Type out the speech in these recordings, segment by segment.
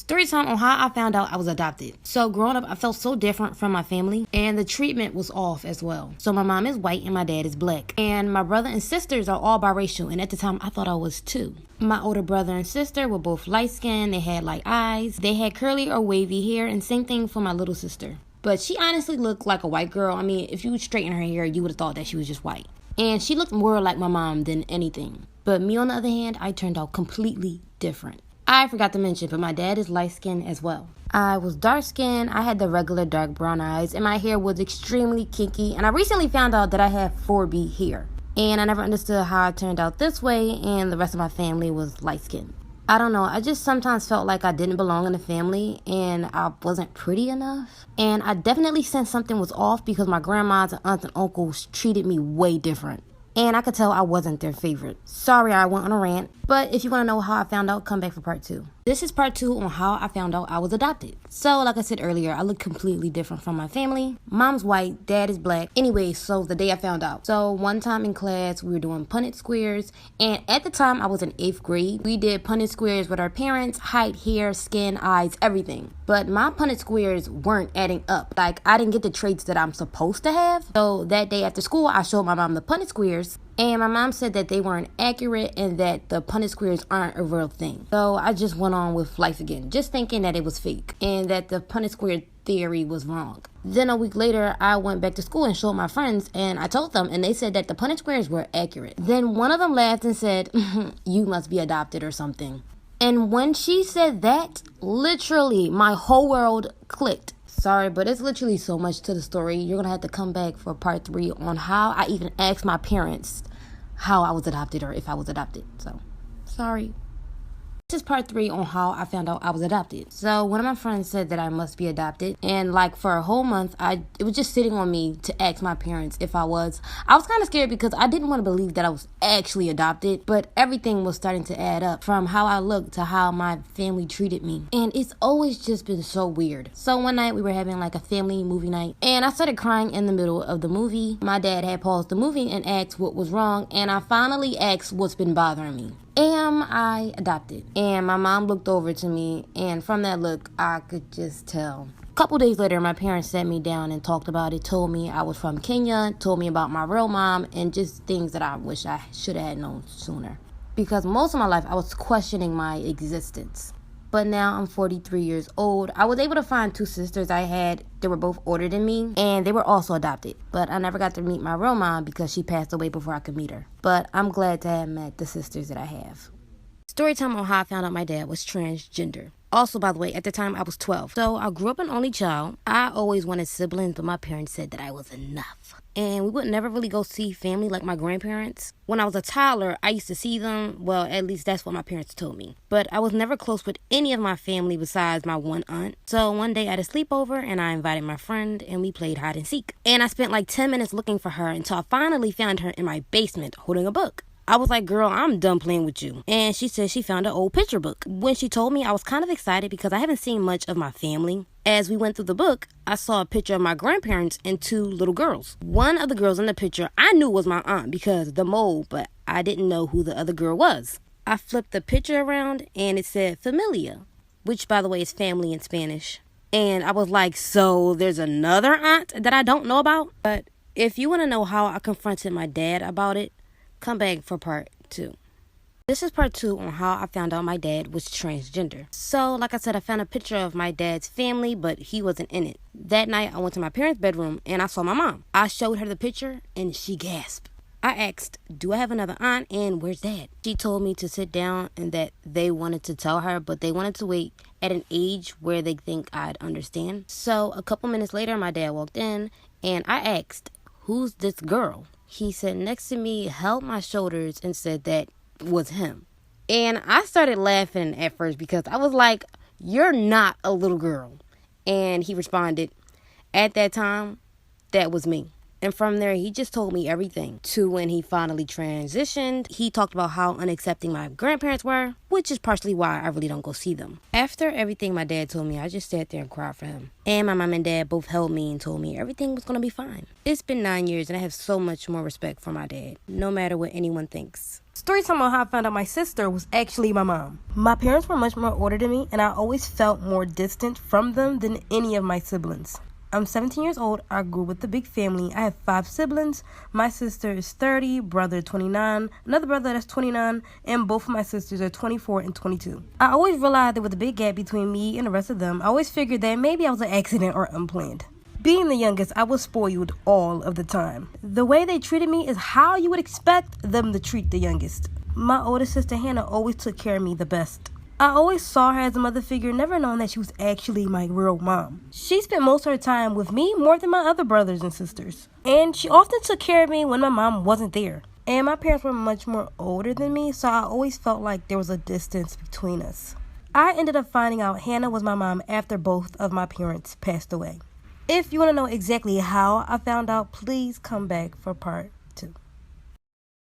Story time on how I found out I was adopted. So growing up, I felt so different from my family, and the treatment was off as well. So my mom is white and my dad is black. And my brother and sisters are all biracial, and at the time I thought I was too. My older brother and sister were both light-skinned, they had light eyes, they had curly or wavy hair, and same thing for my little sister. But she honestly looked like a white girl. I mean, if you would straighten her hair, you would have thought that she was just white. And she looked more like my mom than anything. But me, on the other hand, I turned out completely different. I forgot to mention, but my dad is light-skinned as well. I was dark-skinned, I had the regular dark brown eyes, and my hair was extremely kinky. And I recently found out that I have 4B hair. And I never understood how I turned out this way, and the rest of my family was light-skinned. I don't know, I just sometimes felt like I didn't belong in the family, and I wasn't pretty enough. And I definitely sensed something was off because my grandmas and aunts and uncles treated me way different. And I could tell I wasn't their favorite. Sorry I went on a rant, but if you want to know how I found out, come back for part 2. This is part 2 on how I found out I was adopted. So, like I said earlier, I look completely different from my family. Mom's white, dad is black. Anyway, so the day I found out. So, one time in class, we were doing Punnett squares. And at the time, I was in 8th grade. We did Punnett squares with our parents, height, hair, skin, eyes, everything. But my Punnett squares weren't adding up. Like, I didn't get the traits that I'm supposed to have. So, that day after school, I showed my mom the Punnett squares. And my mom said that they weren't accurate and that the Punnett squares aren't a real thing. So I just went on with life again, just thinking that it was fake and that the Punnett square theory was wrong. Then a week later, I went back to school and showed my friends, and I told them, and they said that the Punnett squares were accurate. Then one of them laughed and said, "You must be adopted or something." And when she said that, literally my whole world clicked. Sorry, but it's literally so much to the story. You're going to have to come back for part 3 on how I even asked my parents how I was adopted or if I was adopted. So, sorry. This is part 3 on how I found out I was adopted. So one of my friends said that I must be adopted, and like for a whole month, it was just sitting on me to ask my parents if I was. I was kind of scared because I didn't want to believe that I was actually adopted, but everything was starting to add up from how I looked to how my family treated me, and it's always just been so weird. So one night we were having like a family movie night, and I started crying in the middle of the movie. My dad had paused the movie and asked what was wrong, and I finally asked what's been bothering me. Am I adopted? And my mom looked over to me, and from that look, I could just tell. A couple days later, my parents sat me down and talked about it, told me I was from Kenya, told me about my real mom, and just things that I wish I should have had known sooner. Because most of my life, I was questioning my existence. But now I'm 43 years old. I was able to find 2 sisters I had. They were both older than me, and they were also adopted. But I never got to meet my real mom because she passed away before I could meet her. But I'm glad to have met the sisters that I have. Story time on how I found out my dad was transgender. Also, by the way, at the time I was 12. So I grew up an only child. I always wanted siblings, but my parents said that I was enough. And we would never really go see family like my grandparents. When I was a toddler, I used to see them. Well, at least that's what my parents told me. But I was never close with any of my family besides my one aunt. So one day I had a sleepover and I invited my friend and we played hide and seek. And I spent like 10 minutes looking for her until I finally found her in my basement holding a book. I was like, "Girl, I'm done playing with you." And she said she found an old picture book. When she told me, I was kind of excited because I haven't seen much of my family. As we went through the book, I saw a picture of my grandparents and 2 little girls. One of the girls in the picture I knew was my aunt because of the mole, but I didn't know who the other girl was. I flipped the picture around and it said familia, which by the way is family in Spanish. And I was like, so there's another aunt that I don't know about? But if you want to know how I confronted my dad about it, come back for part 2. This is part 2 on how I found out my dad was transgender. So, like I said, I found a picture of my dad's family, but he wasn't in it. That night, I went to my parents' bedroom and I saw my mom. I showed her the picture and she gasped. I asked, "Do I have another aunt and where's dad?" She told me to sit down and that they wanted to tell her, but they wanted to wait at an age where they think I'd understand. So, a couple minutes later, my dad walked in and I asked, "Who's this girl?" He sat next to me, held my shoulders, and said that was him. And I started laughing at first because I was like, "You're not a little girl." And he responded, "At that time, that was me." And from there, he just told me everything. To when he finally transitioned, he talked about how unaccepting my grandparents were, which is partially why I really don't go see them. After everything my dad told me, I just sat there and cried for him. And my mom and dad both held me and told me everything was going to be fine. It's been 9 years and I have so much more respect for my dad, no matter what anyone thinks. Story time on how I found out my sister was actually my mom. My parents were much more older than me, and I always felt more distant from them than any of my siblings. I'm 17 years old. I grew with a big family. I have 5 siblings. My sister is 30, brother 29, another brother that's 29, and both of my sisters are 24 and 22. I always realized there was a big gap between me and the rest of them. I always figured that maybe I was an accident or unplanned. Being the youngest, I was spoiled all of the time. The way they treated me is how you would expect them to treat the youngest. My older sister Hannah always took care of me the best. I always saw her as a mother figure, never knowing that she was actually my real mom. She spent most of her time with me more than my other brothers and sisters. And she often took care of me when my mom wasn't there. And my parents were much more older than me, so I always felt like there was a distance between us. I ended up finding out Hannah was my mom after both of my parents passed away. If you want to know exactly how I found out, please come back for part 2.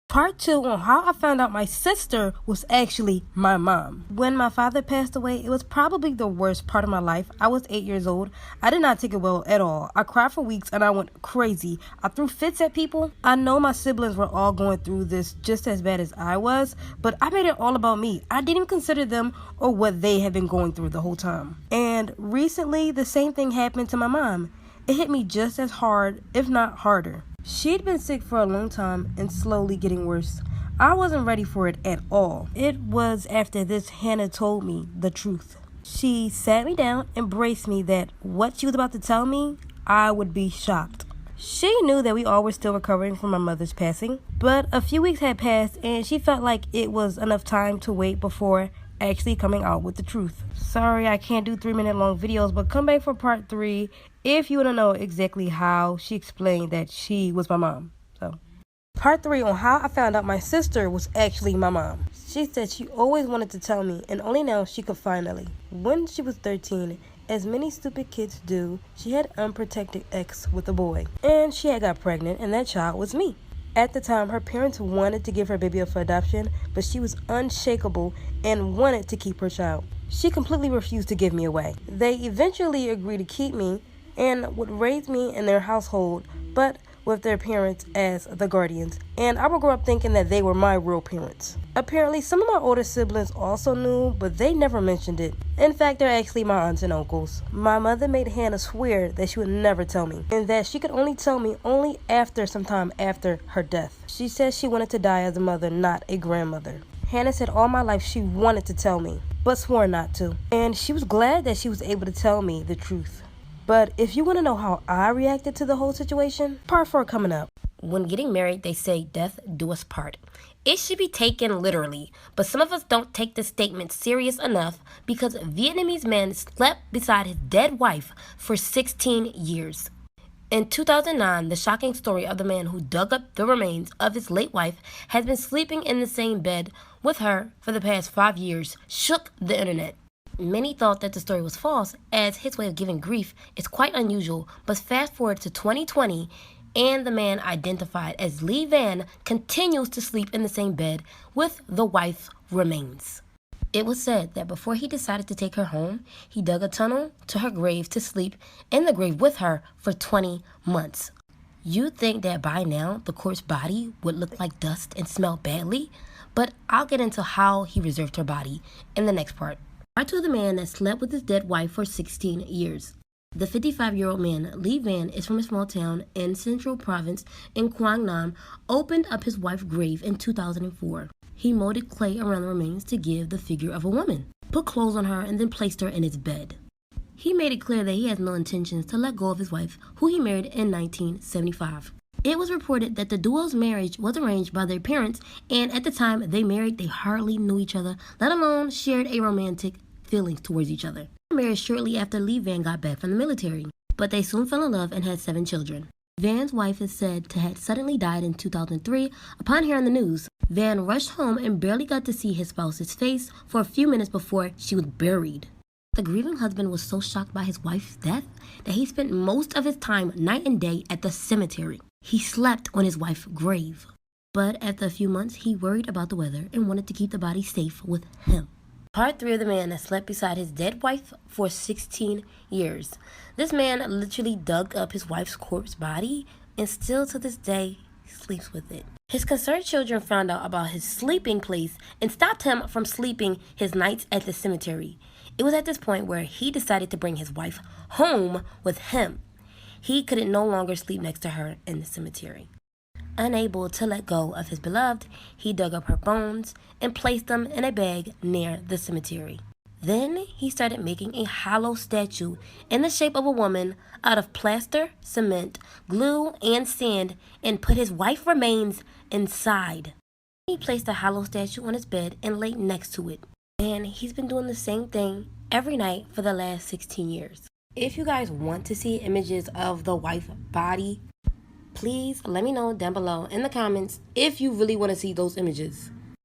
Part 2 on how I found out my sister was actually my mom. When my father passed away, it was probably the worst part of my life. I was 8 years old. I did not take it well at all. I cried for weeks and I went crazy. I threw fits at people. I know my siblings were all going through this just as bad as I was, but I made it all about me. I didn't even consider them or what they had been going through the whole time. And recently, the same thing happened to my mom. It hit me just as hard, if not harder. She'd been sick for a long time and slowly getting worse. I wasn't ready for it at all. It was after this Hannah told me the truth. She sat me down and braced me that what she was about to tell me, I would be shocked. She knew that we all were still recovering from my mother's passing, but a few weeks had passed and she felt like it was enough time to wait before actually coming out with the truth. Sorry, I can't do 3-minute long videos, but come back for part 3 if you want to know exactly how she explained that she was my mom. So, part 3 on how I found out my sister was actually my mom. She said she always wanted to tell me, and only now she could finally. When she was 13, as many stupid kids do, she had an unprotected ex with a boy, and she had got pregnant, and that child was me. At the time, her parents wanted to give her baby up for adoption, but she was unshakable and wanted to keep her child. She completely refused to give me away. They eventually agreed to keep me and would raise me in their household, but with their parents as the guardians, and I would grow up thinking that they were my real parents. Apparently, some of my older siblings also knew, but they never mentioned it. In fact, they're actually my aunts and uncles. My mother made Hannah swear that she would never tell me, and that she could only tell me only after some time after her death. She said she wanted to die as a mother, not a grandmother. Hannah said all my life she wanted to tell me, but swore not to. And she was glad that she was able to tell me the truth. But if you want to know how I reacted to the whole situation, part 4 coming up. When getting married, they say death do us part. It should be taken literally, but some of us don't take this statement serious enough because a Vietnamese man slept beside his dead wife for 16 years. In 2009, the shocking story of the man who dug up the remains of his late wife has been sleeping in the same bed with her for the past 5 years shook the internet. Many thought that the story was false, as his way of giving grief is quite unusual, but fast forward to 2020, and the man identified as Lee Van continues to sleep in the same bed with the wife's remains. It was said that before he decided to take her home, he dug a tunnel to her grave to sleep in the grave with her for 20 months. You'd think that by now the corpse body would look like dust and smell badly, but I'll get into how he reserved her body in the next part. Part 2 of the man that slept with his dead wife for 16 years. The 55-year-old man, Lee Van, is from a small town in Central Province in Quang Nam, opened up his wife's grave in 2004. He molded clay around the remains to give the figure of a woman, put clothes on her, and then placed her in his bed. He made it clear that he has no intentions to let go of his wife, who he married in 1975. It was reported that the duo's marriage was arranged by their parents, and at the time they married, they hardly knew each other, let alone shared a romantic feelings towards each other. They were married shortly after Lee Van got back from the military, but they soon fell in love and had 7 children. Van's wife is said to have suddenly died in 2003 upon hearing the news. Van rushed home and barely got to see his spouse's face for a few minutes before she was buried. The grieving husband was so shocked by his wife's death that he spent most of his time night and day at the cemetery. He slept on his wife's grave. But after a few months, he worried about the weather and wanted to keep the body safe with him. Part 3 of the man that slept beside his dead wife for 16 years. This man literally dug up his wife's corpse body and still to this day sleeps with it. His concerned children found out about his sleeping place and stopped him from sleeping his nights at the cemetery. It was at this point where he decided to bring his wife home with him. He could no longer sleep next to her in the cemetery. Unable to let go of his beloved, he dug up her bones and placed them in a bag near the cemetery. Then he started making a hollow statue in the shape of a woman out of plaster, cement, glue, and sand and put his wife's remains inside. He placed the hollow statue on his bed and laid next to it. And he's been doing the same thing every night for the last 16 years. If you guys want to see images of the wife's body, please let me know down below in the comments if you really want to see those images.